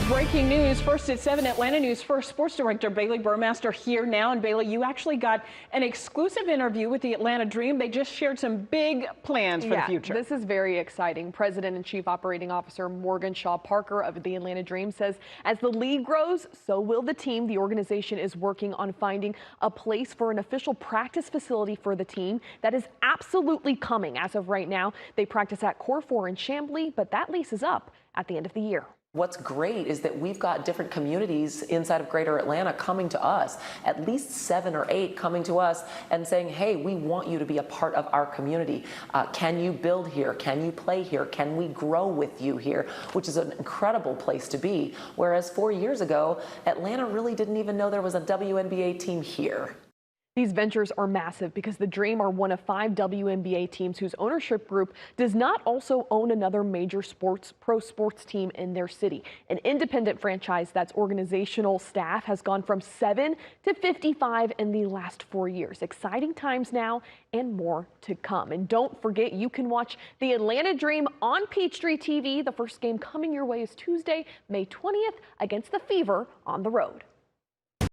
Breaking news, first at 7, Atlanta News First Sports Director Bailey Burmaster here now. And Bailey, you actually got an exclusive interview with the Atlanta Dream. They just shared some big plans for the future. This is very exciting. President and Chief Operating Officer Morgan Shaw Parker of the Atlanta Dream says as the league grows, so will the team. The organization is working on finding a place for an official practice facility for the team. That is absolutely coming. As of right now, they practice at Core 4 in Chamblee, but that lease is up at the end of the year. What's great is that we've got different communities inside of Greater Atlanta coming to us, at least 7 or 8 coming to us and saying, hey, we want you to be a part of our community. Can you build here? Can you play here? Can we grow with you here? Which is an incredible place to be. Whereas 4 years ago, Atlanta really didn't even know there was a WNBA team here. These ventures are massive because the Dream are one of 5 WNBA teams whose ownership group does not also own another major pro sports team in their city. An independent franchise that's organizational staff has gone from 7 to 55 in the last 4 years. Exciting times now and more to come. And don't forget, you can watch the Atlanta Dream on Peachtree TV. The first game coming your way is Tuesday, May 20th against the Fever on the road.